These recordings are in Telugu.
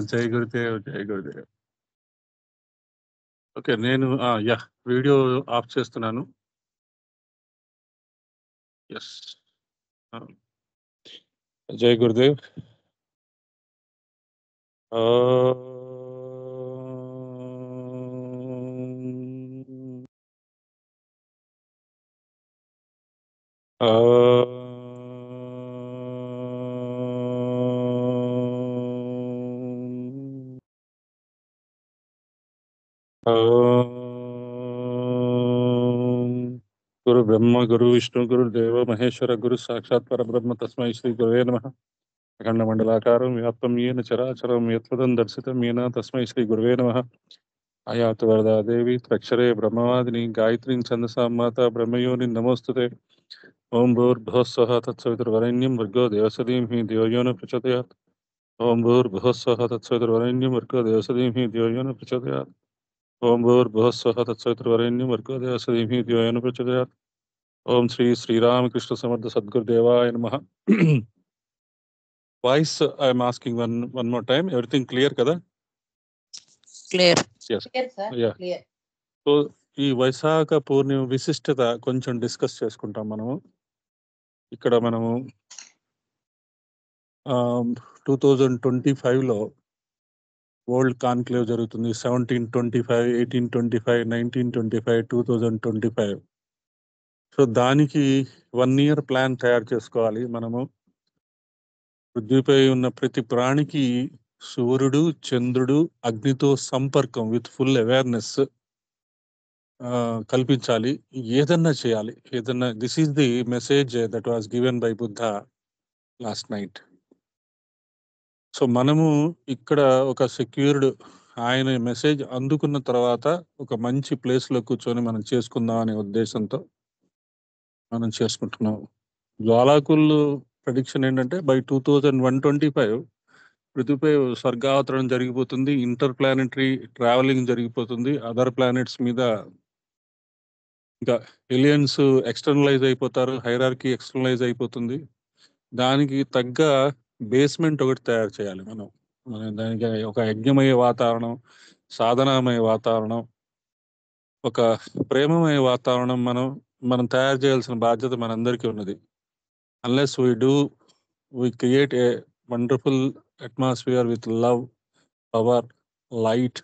జై గురుదేవ్, జై గురుదేవ్. ఓకే, నేను వీడియో ఆఫ్ చేస్తున్నాను. ఎస్. జై గురుదేవ్. గురు బ్రహ్మ గురు విష్ణు గురు దేవ మహేశ్వర గురు సాక్షాత్ పరబ్రహ్మ తస్మై శ్రీ గురువే నమః. అఖండ మండలాకారం వ్యాప్తం येन చరాచరం యత్పదం దర్శితం येन తస్మై శ్రీ గురువే నమః. అయాతు వరదా దేవి త్రక్షరే బ్రహ్మవాదిని గాయత్రీం ఛందసాం మాతా బ్రహ్మయోని నమోస్తుతే. ఓం భూర్భువః స్వః తత్సవితుర్వరేణ్యం భర్గో దేవస్య ధీమహి ధియో యో నః ప్రచోదయాత్. ఓం భూర్భువః స్వః తత్సవితుర్వరేణ్యం భర్గో దేవస్య ధీమహి ధియో యో నః ప్రచోదయాత్. ఓం భూర్భువః స్వః తత్సవితుర్వరేణ్యం భర్గో దేవస్య ధీమహి ధియో యో నః ప్రచోదయాత్. ఓం శ్రీ శ్రీరామకృష్ణ సమర్థ సద్గురుదేవాయ నమః. Voice I'm asking one more time. Everything clear కదా? క్లియర్. ఎస్. సో ఈ వైశాఖ పూర్ణిమ విశిష్టత కొంచెం డిస్కస్ చేసుకుంటాం మనము. ఇక్కడ మనము 2025లో వరల్డ్ కాన్క్లేవ్ జరుగుతుంది. 1725, 1825, 1925, 2025. సో దానికి 1 year ప్లాన్ తయారు చేసుకోవాలి మనము. పృథ్వీపై ఉన్న ప్రతి ప్రాణికి సూర్యుడు, చంద్రుడు, అగ్నితో సంపర్కం విత్ ఫుల్ అవేర్నెస్ కల్పించాలి. ఏదన్నా చేయాలి, ఏదన్నా. This is the message that was given by Buddha last night. So మనము ఇక్కడ ఒక సెక్యూర్డ్ ఆయన మెసేజ్ అందుకున్న తర్వాత ఒక మంచి ప్లేస్లో కూర్చొని మనం చేసుకుందాం అనే ఉద్దేశంతో మనం చేసుకుంటున్నాం. జ్వాలాకులు ప్రెడిక్షన్ ఏంటంటే బై 2125 పృథ్వీపై స్వర్గావతరణ జరిగిపోతుంది. ఇంటర్ ప్లానెటరీ ట్రావెలింగ్ జరిగిపోతుంది. అదర్ ప్లానెట్స్ మీద ఇంకా ఎలియన్స్ ఎక్స్టర్నలైజ్ అయిపోతారు. హైరార్కీ ఎక్స్టర్నలైజ్ అయిపోతుంది. దానికి తగ్గ బేస్మెంట్ ఒకటి తయారు చేయాలి మనం. దానికి ఒక యజ్ఞమయ వాతావరణం, సాధనామయ వాతావరణం, ఒక ప్రేమమయ వాతావరణం మనం తయారు చేయాల్సిన బాధ్యత మనందరికీ ఉన్నది. Unless we create a wonderful atmosphere with love, power, light,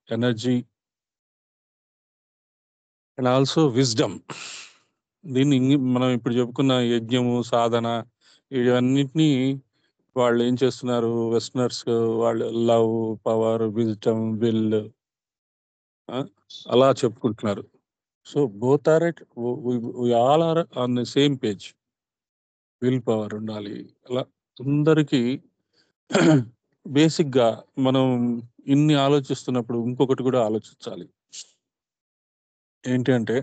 energy and also wisdom. దీన్ని మనం ఇప్పుడు చెప్పుకున్న యజ్ఞము, సాధన, ఇవన్నిటినీ వాళ్ళు ఏం చేస్తున్నారు? వెస్టర్నర్స్ వాళ్ళు లవ్, పవర్, విజ్డమ్, విల్ అలా చెప్పుకుంటున్నారు. So both are at all are on the same page. Will power ఉండాలి. అలా అందరికీ బేసిక్గా మనం ఇన్ని ఆలోచిస్తున్నప్పుడు ఇంకొకటి కూడా ఆలోచించాలి. ఏంటి అంటే,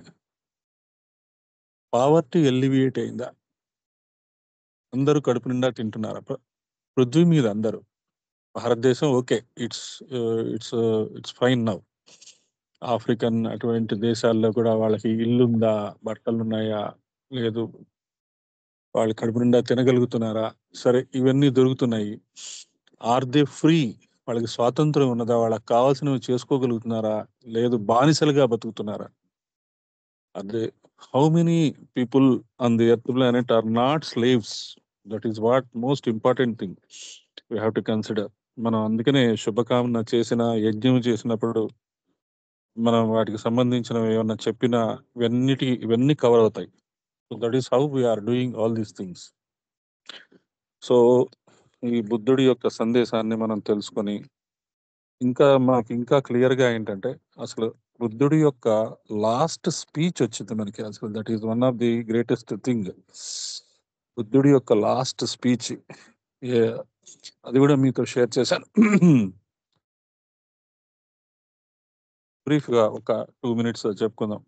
పావర్టీ ఎలివియేట్ అయిందా? అందరూ కడుపు నిండా తింటున్నారా పృథ్వీ మీద? అందరూ. భారతదేశం okay, it's fine now. African అటువంటి దేశాల్లో కూడా వాళ్ళకి ఇల్లుందా, బట్టలున్నాయా, లేదు, వాళ్ళు కడుపు నిండా తినగలుగుతున్నారా? సరే, ఇవన్నీ దొరుకుతున్నాయి. Are they free? వాళ్ళకి స్వాతంత్రం ఉన్నదా? వాళ్ళకి కావాల్సినవి చేసుకోగలుగుతున్నారా? లేదు, బానిసలుగా బతుకుతున్నారా? అదే, how many people on the earth planet are not slaves? That is what most important thing we have to consider. మనం అందుకనే శుభకామన చేసిన, యజ్ఞం చేసినప్పుడు మనం వాటికి సంబంధించినవి ఏమన్నా చెప్పినా ఇవన్నీ కవర్ అవుతాయి. So that is how we are doing all these things. So ఈ బుద్ధుడి యొక్క సందేశాన్ని మనం తెలుసుకొని మనకి ఇంకా క్లియర్గా ఏంటంటే, అసలు బుద్ధుడి యొక్క లాస్ట్ స్పీచ్ వచ్చింది మనకి. అసలు that is one of the greatest thing. బుద్ధుడి యొక్క లాస్ట్ స్పీచ్, అది కూడా మీతో షేర్ చేశాను. బ్రీఫ్గా ఒక 2 minutes చెప్పుకుందాం.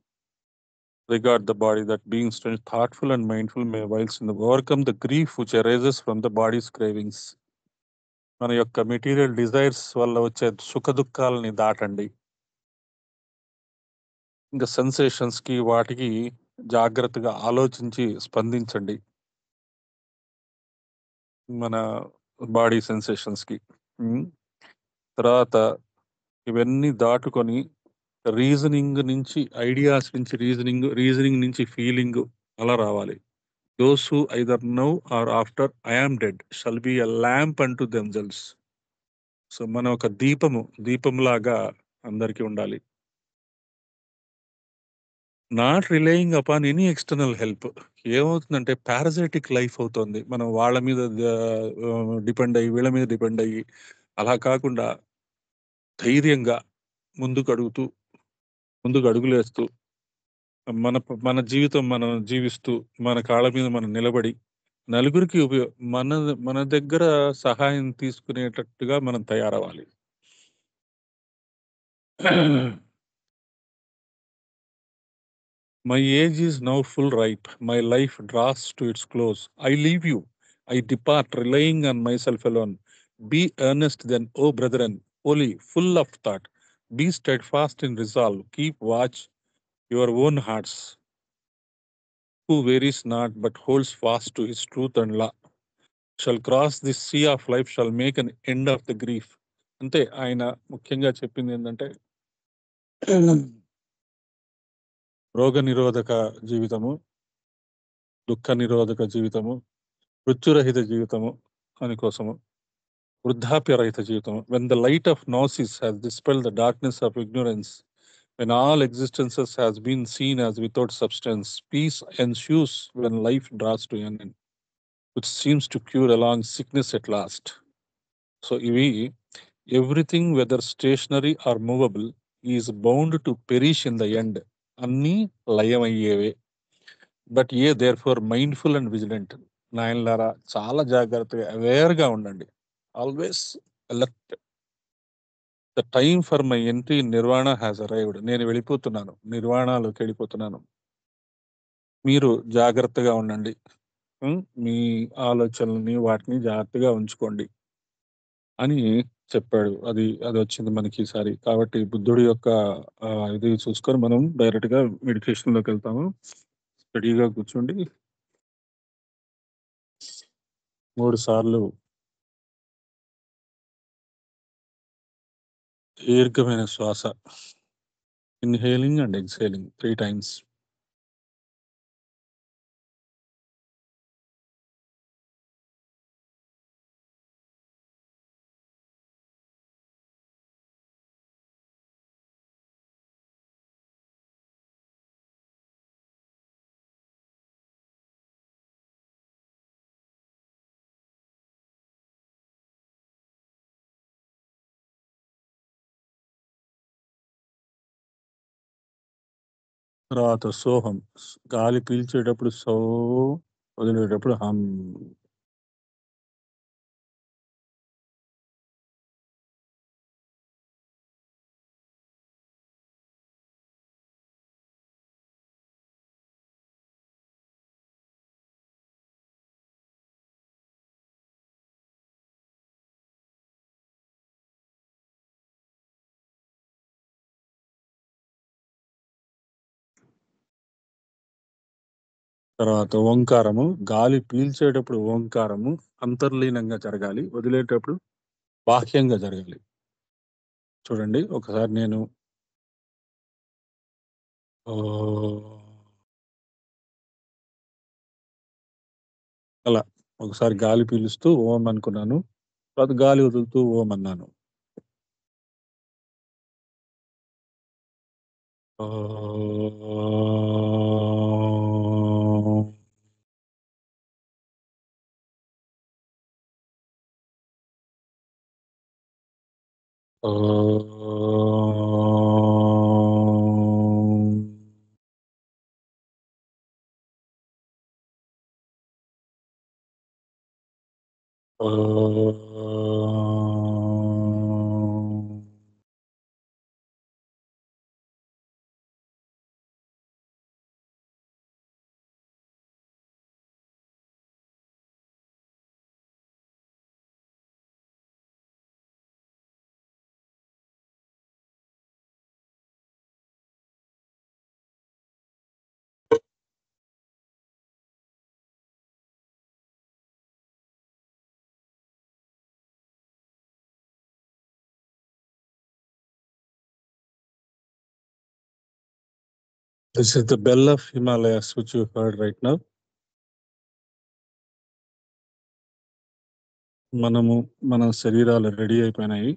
Regard the body that being strange, thoughtful and mindful may whilst in the overcome the grief which arises from the body's cravings. మన యొక్క మెటీరియల్ డిజైర్స్ వల్ల వచ్చే సుఖ దుఃఖాలని దాటండి. ఇంకా సెన్సేషన్స్కి, వాటికి జాగ్రత్తగా ఆలోచించి స్పందించండి. మన బాడీ సెన్సేషన్స్కి తర్వాత ఇవన్నీ దాటుకొని రీజనింగ్ నుంచి ఐడియాస్ నుంచి రీజనింగ్ నుంచి ఫీలింగ్ అలా రావాలి. Those who either now or after I am dead shall be a lamp unto themselves. So మనం ఒక దీపంలాగా అందరికీ ఉండాలి. Not relying upon any external help. ఏమవుతుందంటే పారాసైటిక్ లైఫ్ అవుతుంది. మనం వాళ్ళ మీద డిపెండ్ అయ్యి, వీళ్ళ మీద డిపెండ్ అయ్యి, అలా కాకుండా ధైర్యంగా ముందుకు అడుగులేస్తూ మన జీవితం మనం జీవిస్తూ, మన కాళ్ళ మీద మనం నిలబడి, నలుగురికి మన మన దగ్గర సహాయం తీసుకునేటట్టుగా మనం తయారవ్వాలి. My age is now full ripe. My life draws to its close. I leave you. I depart, relying on myself alone. Be earnest then, O brethren, holy, full of thought. Be steadfast in resolve. Keep watch your own hearts. Who varies not, but holds fast to his truth and law, shall cross this sea of life, shall make an end of the grief. అంతే ఆయన ముఖ్యంగా చెప్పింది ఏంటంటే రోగ నిరోధక జీవితము, దుఃఖ నిరోధక జీవితము, మృత్యురహిత జీవితము అని కోసము, వృద్ధాప్యరహిత జీవితము. When the light of gnosis has dispelled the darkness of ignorance, when all existences has been seen as without substance, peace ensues when life draws to an end, which seems to cure along sickness at last. So ఇవి everything whether stationary or movable is bound to perish in the end. అన్నీ లయమయ్యేవే. But therefore mindful and vigilant. నాయనలారా చాలా జాగ్రత్తగా అవేర్గా ఉండండి. Always alert. The time for my entry in nirvana has arrived. నేను వెళ్ళిపోతున్నాను, నిర్వాణలోకి వెళ్ళిపోతున్నాను. మీరు జాగ్రత్తగా ఉండండి. మీ ఆలోచనల్ని వాటిని జాగ్రత్తగా ఉంచుకోండి అని చెప్పాడు. అది అది వచ్చింది మనకి ఈసారి. కాబట్టి బుద్ధుడి యొక్క ఇది చూసుకొని మనం డైరెక్ట్ గా మెడిటేషన్ లోకి వెళ్తాము. స్టడీగా కూర్చోండి. 3 సార్లు దీర్ఘమైన శ్వాస, ఇన్హేలింగ్ అండ్ ఎక్స్హేలింగ్ 3 times. తర్వాత సోహం. గాలి పీల్చేటప్పుడు సో, వదిలేటప్పుడు హం. తర్వాత ఓంకారము. గాలి పీల్చేటప్పుడు ఓంకారము అంతర్లీనంగా జరగాలి, వదిలేటప్పుడు బాహ్యంగా జరగాలి. చూడండి ఒకసారి నేను అలా ఒకసారి గాలి పీలుస్తూ ఓం అనుకున్నాను, తర్వాత గాలి వదులుతూ ఓం అన్నాను. This is the bell of Himalayas, which you heard right now. మన శరీరాలు రెడీ అయిపోయినాయి.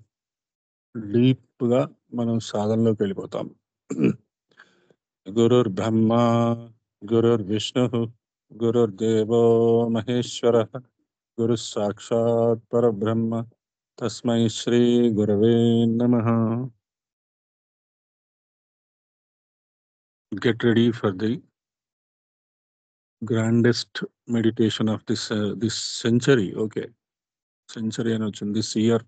డీప్గా మనం సాధనలోకి వెళ్ళిపోతాం. గురుర్ బ్రహ్మ గురుర్ విష్ణు గురుర్దేవో మహేశ్వర గురు సాక్షాత్ పరబ్రహ్మ తస్మై శ్రీ గురవే నమః. Get ready for the grandest meditation of this century. Okay, century అని వచ్చింది, this year.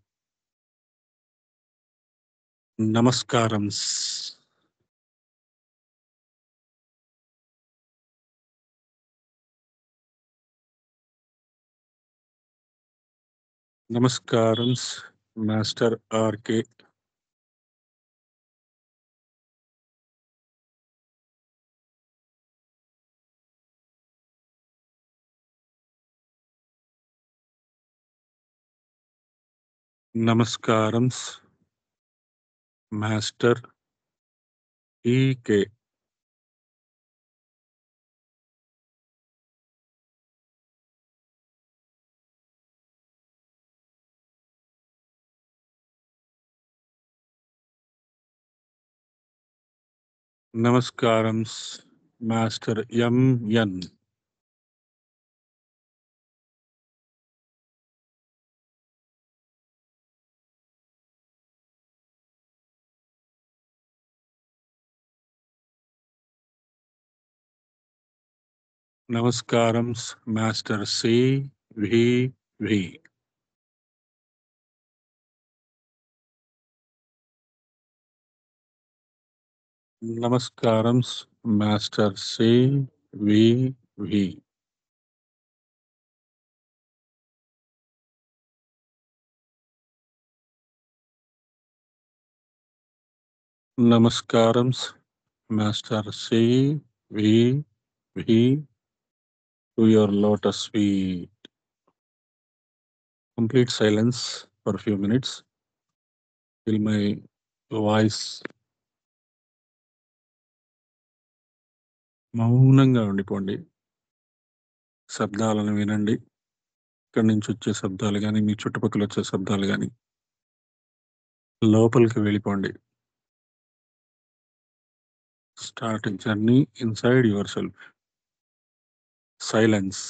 నమస్కారమ్స్. నమస్కారమ్స్ మాస్టర్ ఆర్కే. నమస్కారమ్స్ మాస్టర్ ఈకే. నమస్కారమ్స్ మాస్టర్ ఎంఎన్. నమస్కారమ్స్ మాస్టర్ సివివి. నమస్కారమ్స్ మాస్టర్ సివివి. నమస్కారమ్స్ master CVV to your lotus feet. Complete silence for a few minutes till my voice. మౌనంగా ఉండిపోండి. శబ్దాలను వినండి. ఇక్కడి నుంచి వచ్చే శబ్దాలు కానీ, మీ చుట్టుపక్కల వచ్చే శబ్దాలు కానీ, లోపలికి వెళ్ళిపోండి. Start journey inside your self. Silence.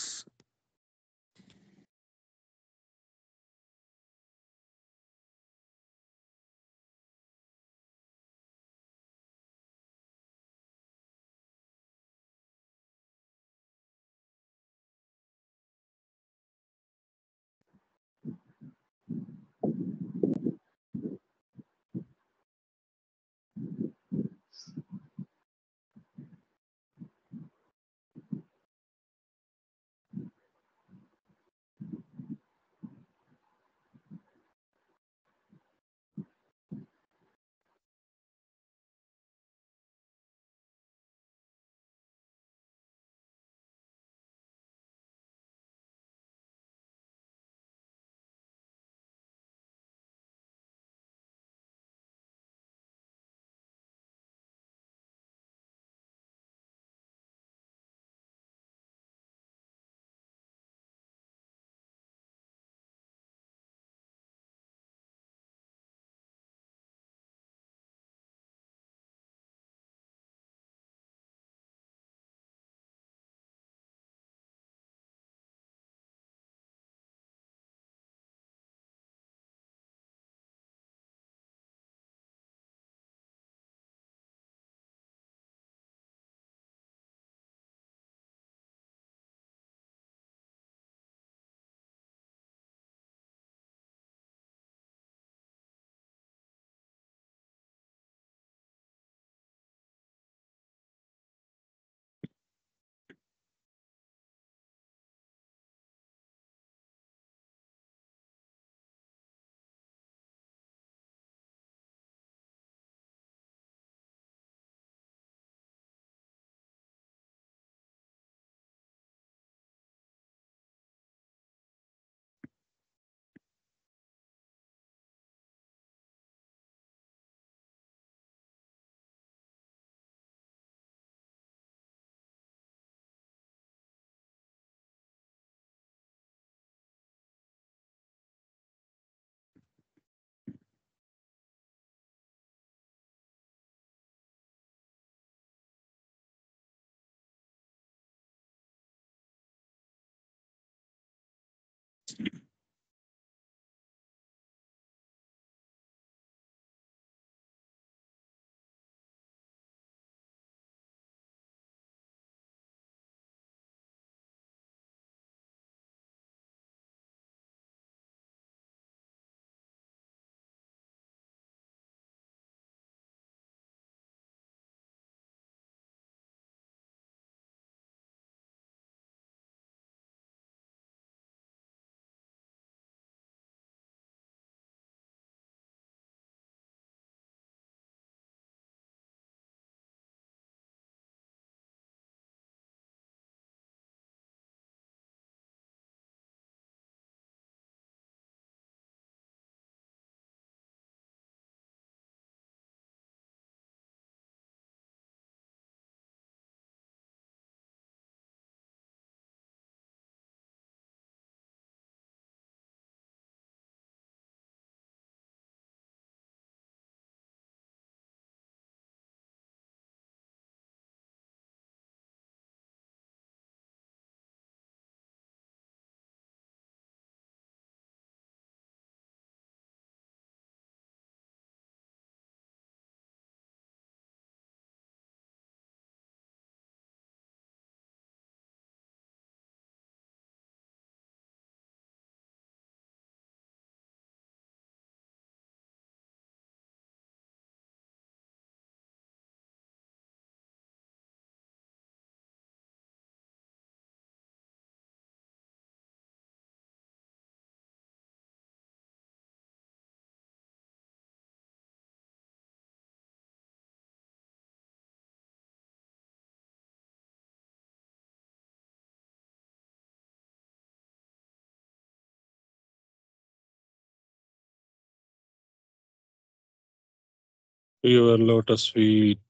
Your lotus feet.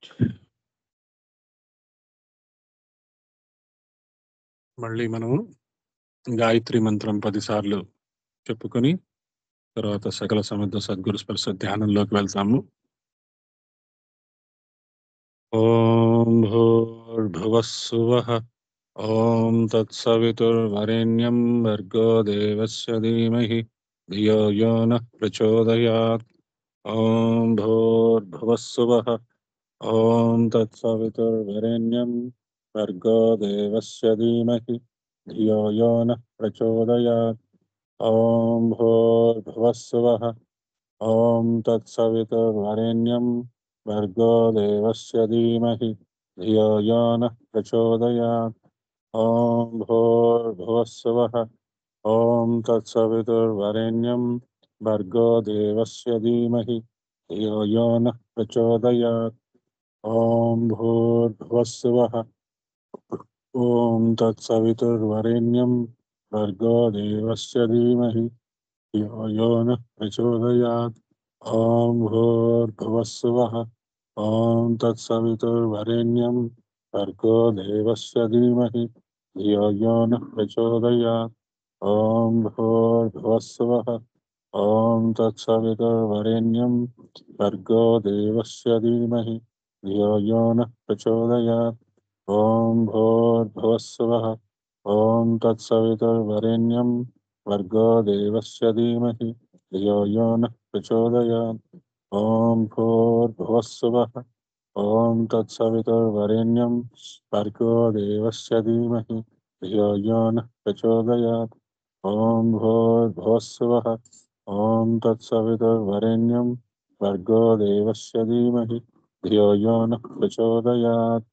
మళ్ళీ మనము గాయత్రి మంత్రం 10 సార్లు చెప్పుకొని తర్వాత సకల సమర్థ సద్గురు స్పర్శ ధ్యానంలోకి వెళ్తాము. ఓం భూర్భువస్సువః ఓం తత్సవితుర్వరేణ్యం భర్గో దేవస్య ధీమహి ధియో యో నః ప్రచోదయాత్. ఓం భూర్భువస్సువః ఓం తత్సవితుర్వరేణ్యం భర్గో దేవస్య ధీమహి ధియో యో నః ప్రచోదయాత్. ఓం భూర్భువస్సువః ఓం తత్సవితుర్వరేణ్యం భర్గో దేవస్య ధీమహి ధియో యో నః ప్రచోదయాత్. ఓం భూర్భువస్సువః ఓం తత్సవితుర్వరేణ్యం భర్గో దేవస్య ధీమహి ధియో యో నః ప్రచోదయాత్. ఓం భూర్భువస్సువః ఓం తత్సవితుర్వరేణ్యం భర్గో దేవస్య ధీమహి ధియో యో నః ప్రచోదయాత్. ఓం భూర్భువస్సువః ఓం తత్సవితుర్వరేణ్యం భర్గో దేవస్య ధీమహి ధియో యో నః ప్రచోదయాత్. ఓం భూర్భువస్సువః ఓం తత్సవితుర్వరేణ్యం భర్గో దేవస్య ధీమహి ధియో యో నః ప్రచోదయాత్. ఓం భూర్భువస్సువః ఓం తత్సవితుర్వరేణ్యం భర్గో దేవస్య ధీమహి ధియో యో నః ప్రచోదయాత్. ఓం భూర్భువస్సువః ఓం తత్సవితుర్వరేణ్యం భర్గో దేవస్య ధీమహి ధియో యో నః ప్రచోదయాత్. ఓం భూర్భువస్సువః ఓం తత్సవితుర్వరేణ్యం భర్గో దేవస్య ధీమహి ధియో యో నః ప్రచోదయాత్.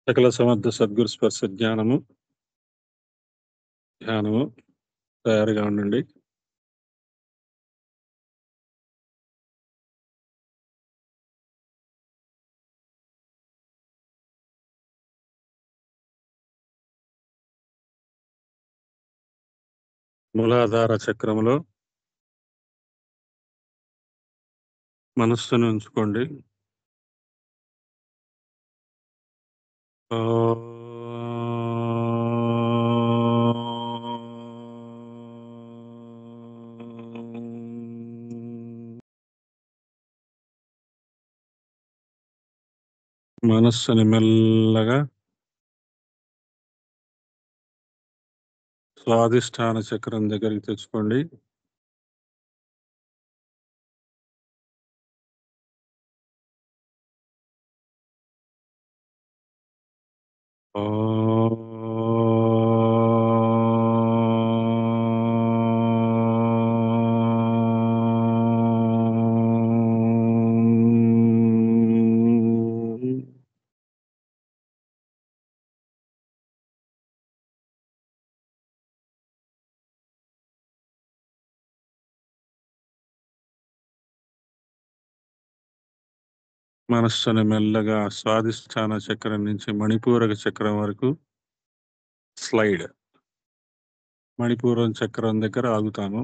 సకల సమర్థ సద్గురు స్పర్శ ధ్యానము తయారుగా ఉండండి. మూలాధార చక్రములో మనస్సును ఉంచుకోండి. మనస్సుని మెల్లగా స్వాదిష్టాన చక్రం దగ్గరికి తెచ్చుకోండి. మనస్సుని మెల్లగా స్వాదిష్టాన చక్రం నుంచి మణిపూరక చక్రం వరకు స్లైడ్. మణిపూరక చక్రం దగ్గర ఆగుతాము.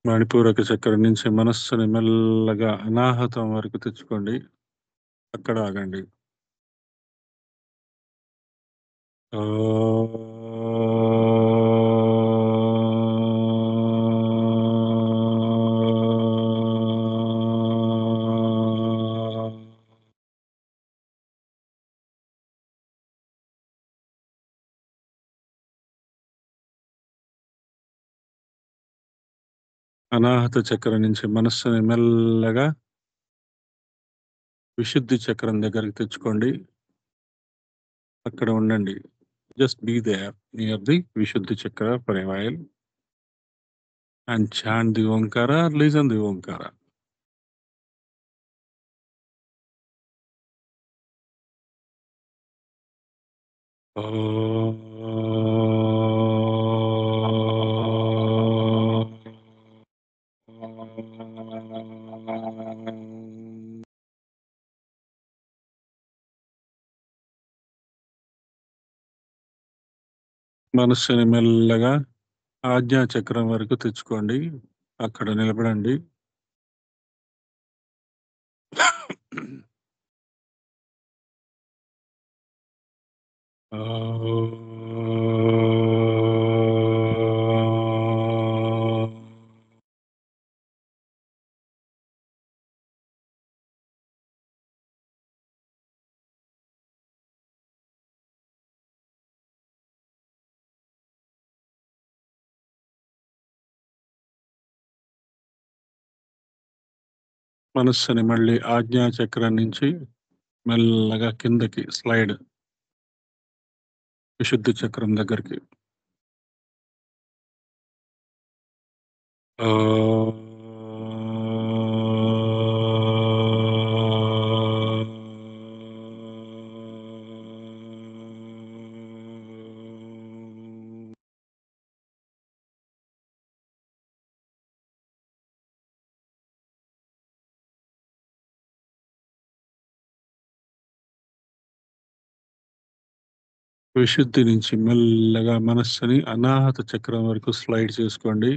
మణిపూరక చక్రం నుంచి మనస్సుని మెల్లగా అనాహతం వరకు తెచ్చుకోండి. అక్కడ ఆగండి. అనాహత చక్రం నుంచి మనస్సుని మెల్లగా విశుద్ధి చక్రం దగ్గరికి తెచ్చుకోండి. అక్కడ ఉండండి. Just be there near the Vishuddhi chakra for a while and chant the Omkara or listen the Omkara. మనస్సుని మెల్లగా ఆజ్ఞా చక్రం వరకు తెచ్చుకోండి. అక్కడ నిలబడండి. మనస్సుని మళ్ళీ ఆజ్ఞా చక్రం నుంచి మెల్లగా కిందకి స్లైడ్ విశుద్ధి చక్రం దగ్గరికి. విశుద్ధి నుంచి మెల్లగా మనస్సుని అనాహత చక్రం వరకు స్లైడ్ చేసుకోండి.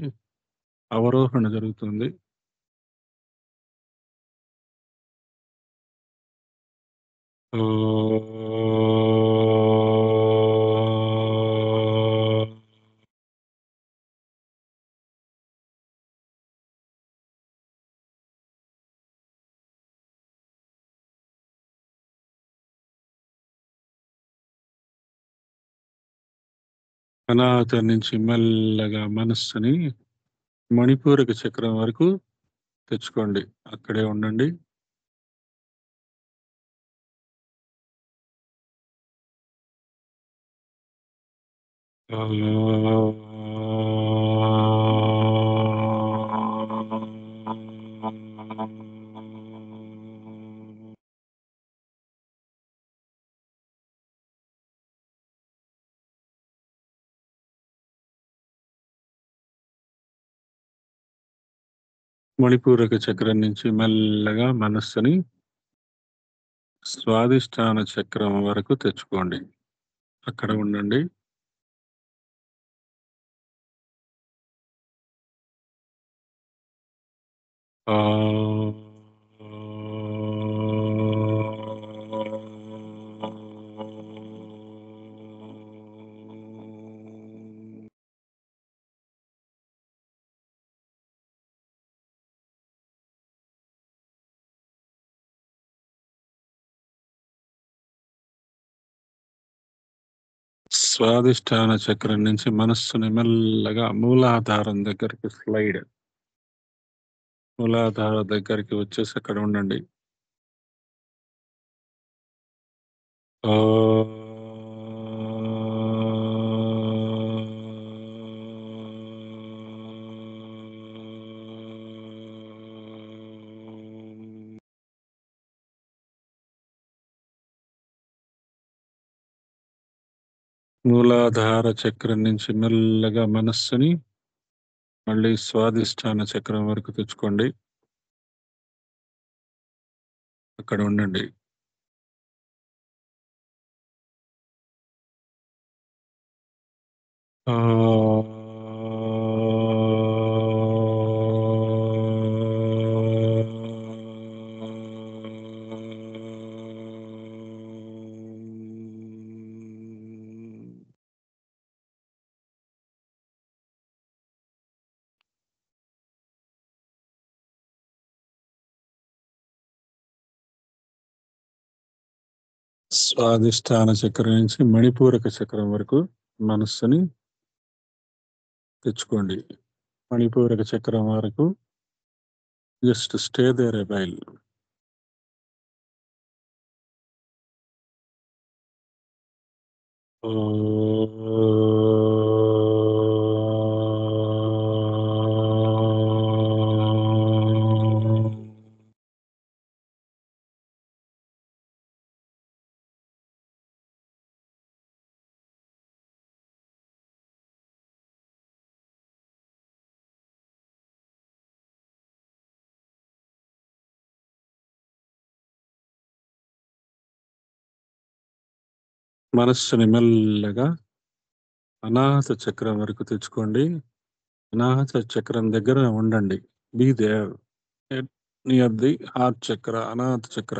అవరోహణ జరుగుతుంది. అనాహత నుంచి మెల్లగా మనస్సుని మణిపూరక చక్రం వరకు తెచ్చుకోండి. అక్కడే ఉండండి. మణిపూరక చక్రం నుంచి మెల్లగా మనస్సుని స్వాదిష్టాన చక్రం వరకు తెచ్చుకోండి. అక్కడ ఉండండి. స్వాదిష్టాన చక్రం నుంచి మనస్సుని మెల్లగా మూలాధారం దగ్గరికి స్లైడ్. మూలాధార దగ్గరికి వచ్చేసి అక్కడ ఉండండి. మూలాధార చక్రం నుంచి మెల్లగా మనస్సుని మళ్ళీ స్వాదిష్టాన చక్రం వరకు తెచ్చుకోండి. అక్కడ ఉండండి. స్వాదిష్టాన చక్రం నుంచి మణిపూరక చక్రం వరకు మనస్సుని తెచ్చుకోండి. మణిపూరక చక్రం వరకు just stay there a while. మనస్సుని మెల్లగా అనాహత చక్రం వరకు తెచ్చుకోండి. అనాహత చక్రం దగ్గర ఉండండి. Be there near the heart chakra, Anahata చక్ర.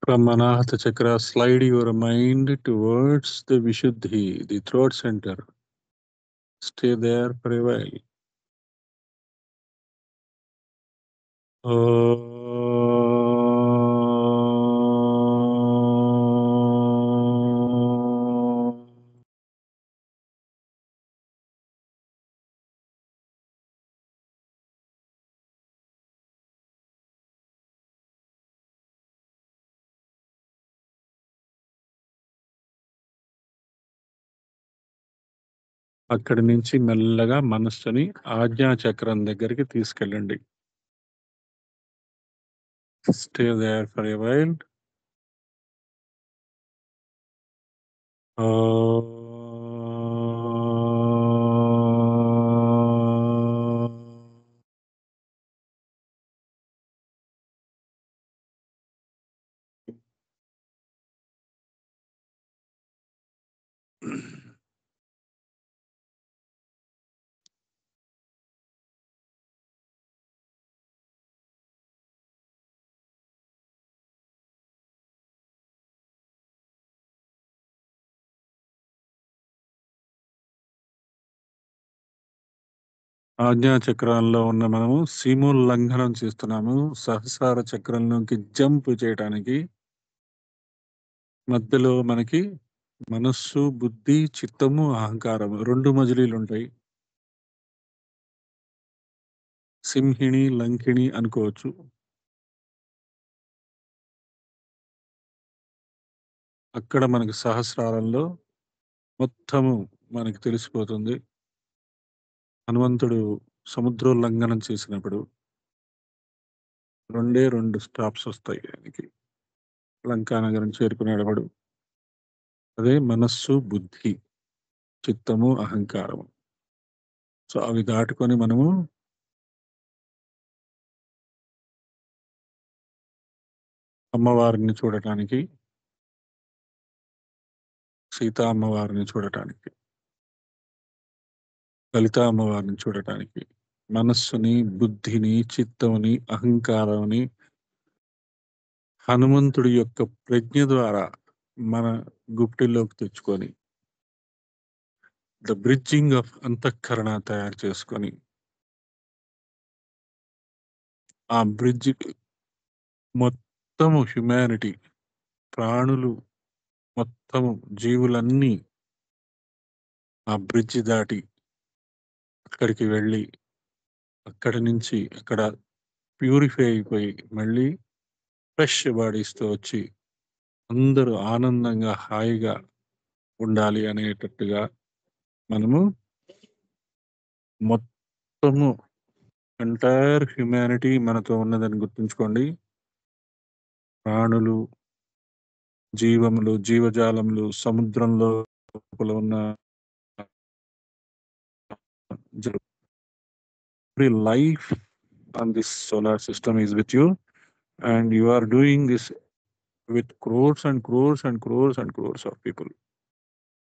From Anahata Chakra, slide your mind towards the Vishuddhi, the throat center. Stay there for a while. అక్కడి నుంచి మెల్లగా మనస్సుని ఆజ్ఞా చక్రం దగ్గరికి తీసుకెళ్ళండి. Stay there for a while. ఆజ్ఞా చక్రంలో ఉన్న మనము సీమోల్లంఘనం చేస్తున్నాము. సహస్రార చక్రంలోకి జంప్ చేయడానికి మధ్యలో మనకి మనస్సు, బుద్ధి, చిత్తము, అహంకారం 2 మజిలీలు ఉంటాయి. సింహిణి, లంకిణి అనుకోవచ్చు. అక్కడ మనకి సహస్రారంలో మొత్తము మనకి తెలిసిపోతుంది. హనుమంతుడు సముద్రోల్లంఘనం చేసినప్పుడు 2 స్టాప్స్ వస్తాయి ఆయనకి. లంకానగరం చేరుకునేటప్పుడు. అదే మనస్సు, బుద్ధి, చిత్తము, అహంకారము. సో అవి దాటుకొని మనము అమ్మవారిని చూడటానికి, సీతా అమ్మవారిని చూడటానికి, లలితా అమ్మవారిని చూడటానికి మనస్సుని, బుద్ధిని, చిత్తముని, అహంకారాన్ని హనుమంతుడి యొక్క ప్రజ్ఞ ద్వారా మన గుప్టిలోకి తెచ్చుకొని ద బ్రిడ్జింగ్ ఆఫ్ అంతఃకరణ తయారు చేసుకొని ఆ బ్రిడ్జ్ మొత్తము హ్యుమానిటీ, ప్రాణులు మొత్తము జీవులన్నీ ఆ బ్రిడ్జ్ దాటి అక్కడికి వెళ్ళి అక్కడి నుంచి అక్కడ ప్యూరిఫై అయిపోయి మళ్ళీ ఫ్రెష్ బాడీస్తో వచ్చి అందరూ ఆనందంగా హాయిగా ఉండాలి అనేటట్టుగా మనము మొత్తము ఎంటైర్ హ్యుమానిటీ మనతో ఉన్నదని గుర్తుంచుకోండి. ప్రాణులు, జీవములు, జీవజాలములు, సముద్రంలో లోపల ఉన్న every life on this solar system is with you. and you are doing this with crores and crores and crores and crores of people.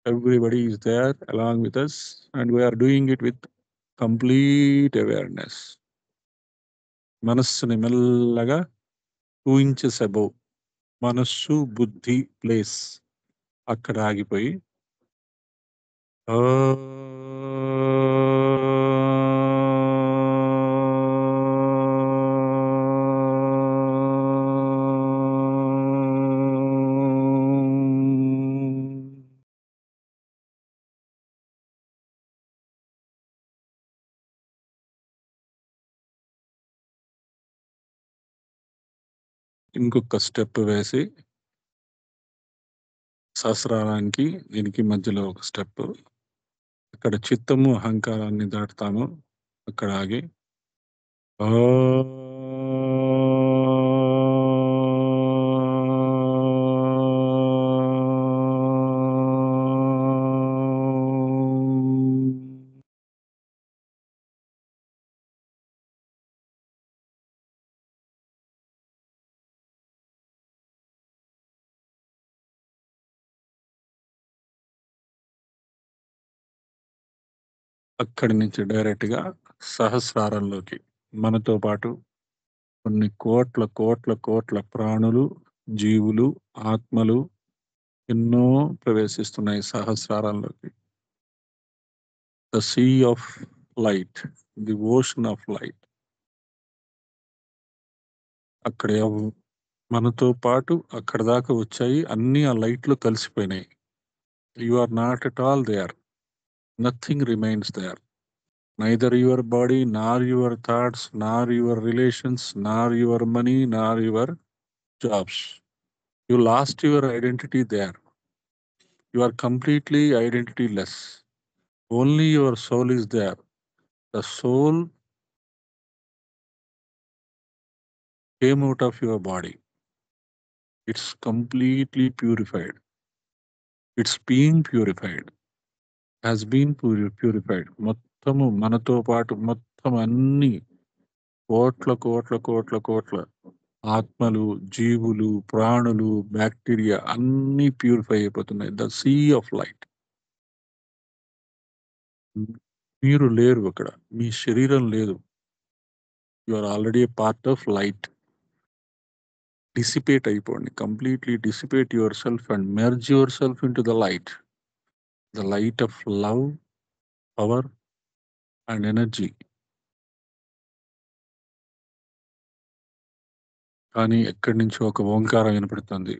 Everybody is there along with us, and we are doing it with complete awareness. మనస్సుని మెల్లగా 2 inches above మనస్సు బుద్ధి ప్లేస్ అక్కడ ఆగిపోయి ఆ ఇంకొక స్టెప్ వేసి సహస్రారానికి దీనికి మధ్యలో ఒక స్టెప్ అక్కడ చిత్తము అహంకారాన్ని దాటుతాము అక్కడ ఆగి ఆ అక్కడి నుంచి డైరెక్ట్గా సహస్రారంలోకి మనతో పాటు కొన్ని కోట్ల కోట్ల కోట్ల ప్రాణులు జీవులు ఆత్మలు ఎన్నో ప్రవేశిస్తున్నాయి సహస్రారంలోకి. The sea of light, the ocean of light. అక్కడ మనతో పాటు అక్కడ దాకా వచ్చాయి, అన్నీ ఆ లైట్లో కలిసిపోయినాయి. You are not at all there, nothing remains there. neither your body nor your thoughts nor your relations nor your money nor your jobs. You lost your identity there. You are completely identityless. Only your soul is there. The soul came out of your body. It's completely purified. It's being purified. Has been purified. మొత్తము మనతో పాటు మొత్తం అన్ని కోట్ల కోట్ల కోట్ల కోట్ల ఆత్మలు జీవులు ప్రాణులు బ్యాక్టీరియా అన్నీ ప్యూరిఫై అయిపోతున్నాయి. The sea of light. మీరు లేరు అక్కడ, మీ శరీరం లేదు. You are already part of light. Dissipate అయిపోండి, completely dissipate yourself and merge yourself into the light. The light of love, power and energy. కానీ ఎక్కడి నుంచో ఒక ఓంకారం వినపడుతుంది.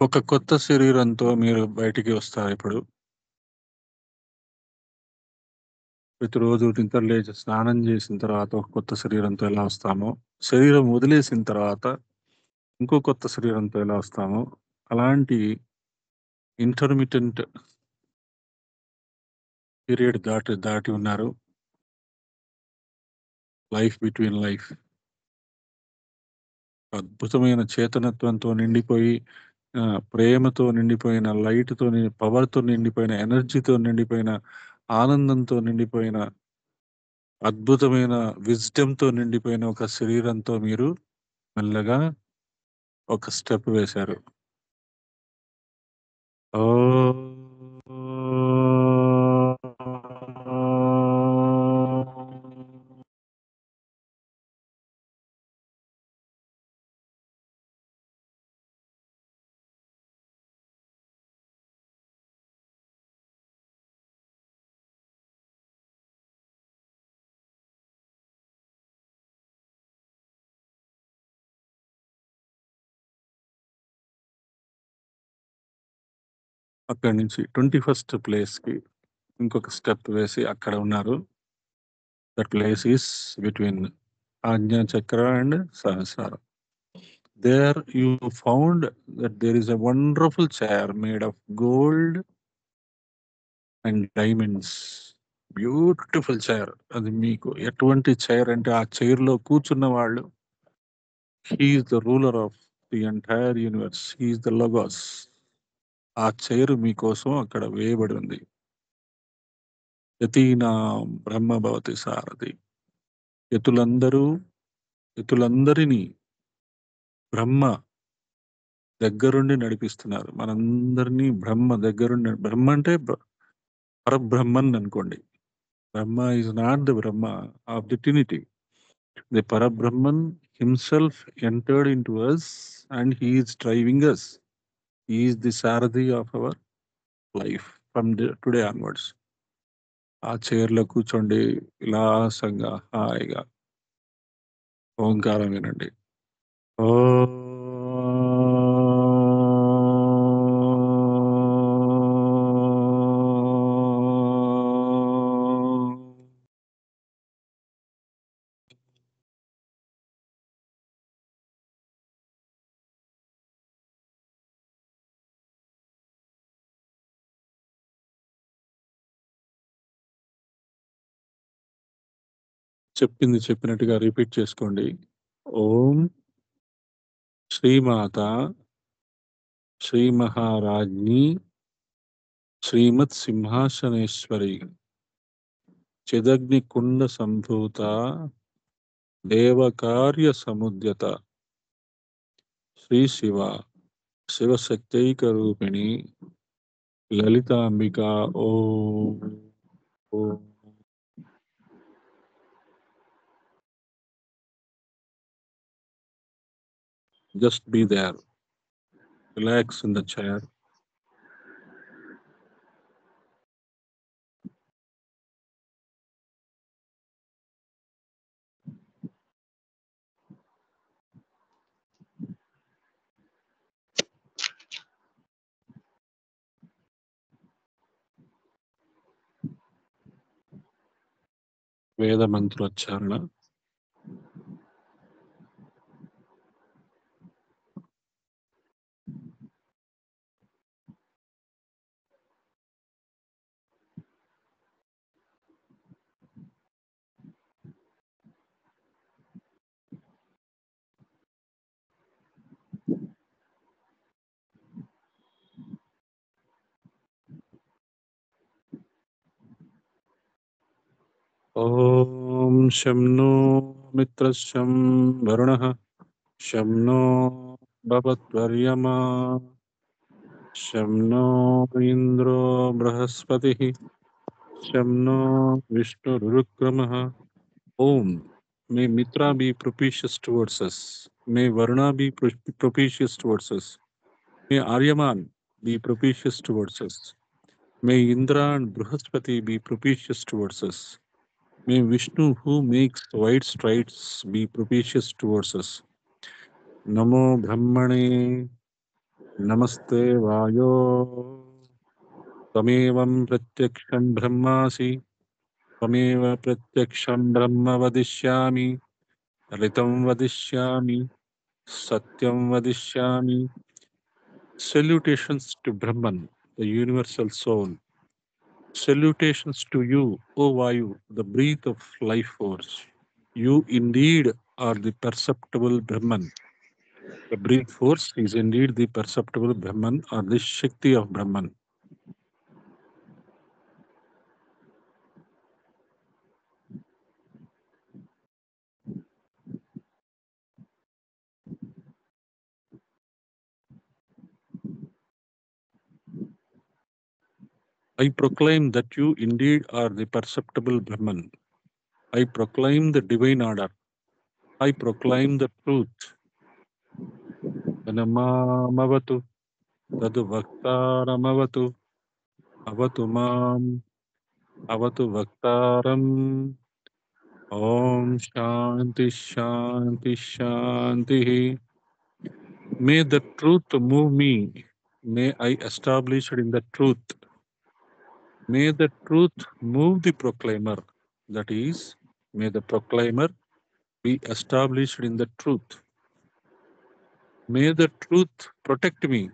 ఒక కొత్త శరీరంతో మీరు బయటికి వస్తారు. ఇప్పుడు ప్రతిరోజు నిద్ర లేచి స్నానం చేసిన తర్వాత ఒక కొత్త శరీరంతో ఎలా వస్తామో, శరీరం వదిలేసిన తర్వాత ఇంకో కొత్త శరీరంతో ఎలా వస్తామో, అలాంటి ఇంటర్మిటెంట్ పీరియడ్ దాటి దాటి ఉన్నారు. Life between life. అద్భుతమైన చేతనత్వంతో నిండిపోయి, ప్రేమతో నిండిపోయిన, లైట్తో పవర్తో నిండిపోయిన, ఎనర్జీతో నిండిపోయిన, ఆనందంతో నిండిపోయిన, అద్భుతమైన విజ్డమ్తో నిండిపోయిన ఒక శరీరంతో మీరు మెల్లగా ఒక స్టెప్ వేశారు. అక్కడి నుంచి 21st ప్లేస్కి ఇంకొక స్టెప్ వేసి అక్కడ ఉన్నారు. దట్ ప్లేస్ ఈస్ బిట్వీన్ ఆజ్ఞా చక్ర and Sahasra. There you found that there is a wonderful chair made of gold and diamonds. Beautiful chair. అది మీకు ఎటువంటి చైర్ అంటే ఆ చైర్లో కూర్చున్న వాళ్ళు he is the ruler of the entire universe, he is the logos. ఆ చైర్ మీకోసం అక్కడ వేయబడి ఉంది. యతీనాం బ్రహ్మ భవతి సారథి. యతులందరినీ బ్రహ్మ దగ్గరుండి నడిపిస్తున్నారు. మనందరినీ బ్రహ్మ దగ్గరుండి బ్రహ్మ అంటే పరబ్రహ్మన్ అనుకోండి. Brahma is not the Brahma of the trinity. The Parabrahman himself entered into us and he is driving us. He is the sarathi of our life from today onwards. ఆ చైర్లో కూర్చోండి, విలాసంగా హాయిగా ఓంకారం వినండి. ఓ చెప్పింది చెప్పినట్టుగా రిపీట్ చేసుకోండి. ఓం శ్రీమాత శ్రీ మహారాజ్ఞి శ్రీమత్ సింహాసనేశ్వరి చిదగ్ని కుండ సంభూత దేవకార్య సముద్యత శ్రీ శివ శివశక్తైక రూపిణి లలితాంబిక. ఓం ఓం. Just be there. Relax in the chair. వేద మంత్రోచ్చారణ. ఓం శం నో మిత్రశం వరుణః శం నో భవత్వర్యమా శం నో ఇంద్రో బృహస్పతిః శం నో విష్ణురుక్రమః. Om may Mitra be propitious towards us. May Varuna be propitious towards us. May Aryaman be propitious towards us. May Indra and Bruhaspati be propitious towards us. May Vishnu, who makes wide strides, be propitious towards us. Namo Brahmane, Namaste Vayo, Tamevam Pratyaksham Brahmasi, Tameva Pratyaksham Brahma Vadishyami, Ritam Vadishyami, Satyam Vadishyami. Salutations to Brahman, the universal soul. Salutations to you, O Vayu, the breath of life force. You indeed are the perceptible Brahman. The breath force is indeed the perceptible Brahman or the Shakti of Brahman. I proclaim that you indeed are the perceptible Brahman. I proclaim the divine order. I proclaim the truth. Anamamavatu, tadu vaktaramavatu, avatu mam, avatu vaktaram. Om Shanti Shanti Shanti. May the truth move me. may I established in the truth. May the truth move the proclaimer. That is, may the proclaimer be established in the truth. May the truth protect me.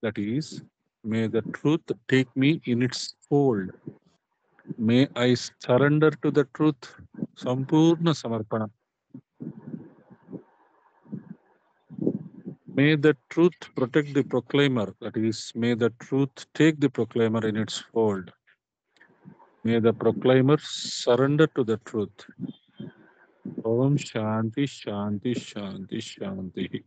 That is, may the truth take me in its fold. May I surrender to the truth. Sampurna Samarpana. May the truth protect the proclaimer. That is, may the truth take the proclaimer in its fold. May the proclaimer surrender to the truth. Om Shanti, Shanti, Shanti, Shanti.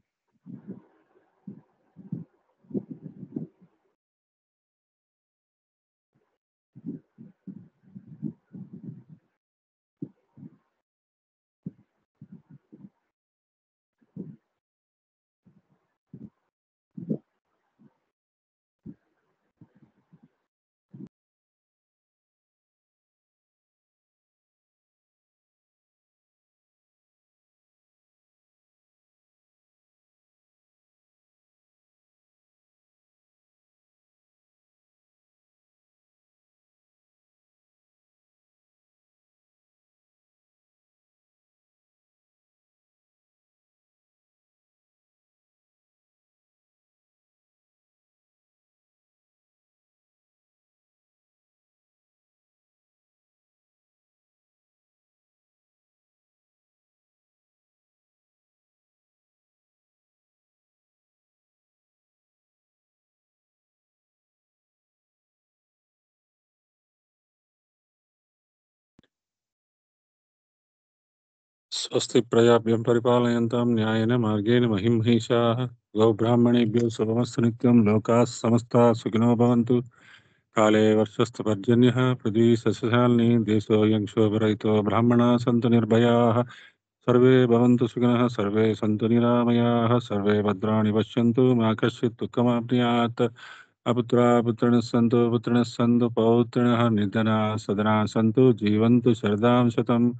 स्वस्ति प्रजाभ्यं परिपालयन्तां न्यायेन मार्गेण महिं महिषाः गौब्राह्मणेभ्यो शुभमस्तु नित्यं लोकाः समस्ताः सुखिनो भवन्तु काले वर्षस्तु पर्जन्यः पृथ्वी सस्यशालिनी देशोऽयं शोभरहितो ब्राह्मणाः सन्तु निर्भयाः सर्वे भवन्तु सुखिनः सर्वे सन्तु निरामयाः सर्वे भद्राणि पश्यन्तु मा कश्चित् दुःखमाप्नुयात् अपुत्रा पुत्रिणः सन्तु पौत्रिणः निर्धनाः सदनाः सन्तु जीवन्तु शरदां शतम्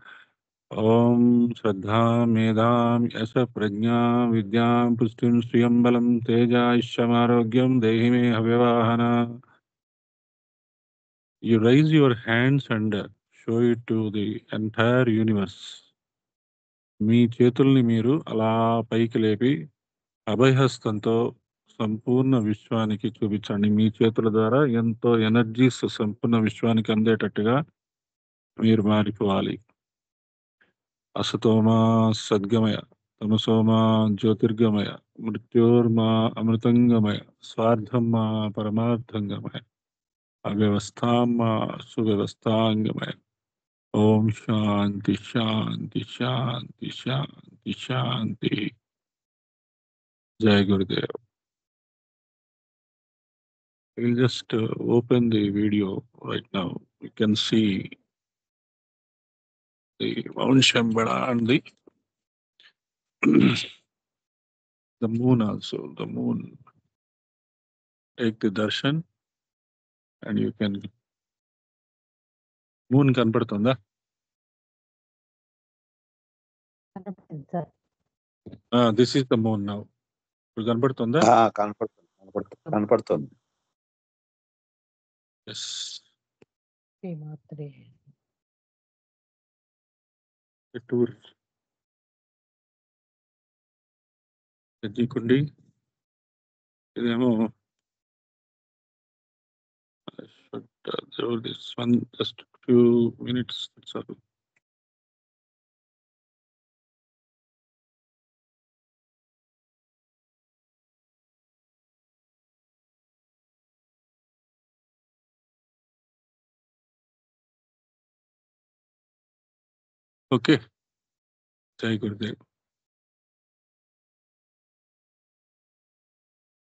ओम श्रद्धा मेधां यश प्रज्ञा विद्यां पुष्टिं श्रियं बलं तेजाश्चमारोग्यं देहि मे हव्यवाहना. You raise your hands and show it to the entire universe. మీ చేతుల్ని మీరు అలా పైకి లేపి అభయహస్తంతో సంపూర్ణ విశ్వానికి చూపించండి. మీ చేతుల ద్వారా ఎంతో ఎనర్జీస్ సంపూర్ణ విశ్వానికి అందేటట్టుగా మీరు మారిపోవాలి. असतोमा सद्गमय तमसोमा ज्योतिर्गमय मृत्योर्मा अमृतंगमय स्वार्थमा परमार्थंगमय अव्यवस्थामा सुव्यवस्थांगमय. ओम शांति शांति शांति शांति शांति. जय गुरुदेव. We'll just open the video right now. You can see the Mount Shambhala and the moon also. The moon. Take the darshan and you can. Moon కనపడుతుందా? This is the moon now. ఇప్పుడు కనపడుతుందా? కనపడుతుంది. Yes. టూర్ ఎజ్జికుండి ఇదేమో this one just few minutes. Sorry. Okay. Jai Gurudev.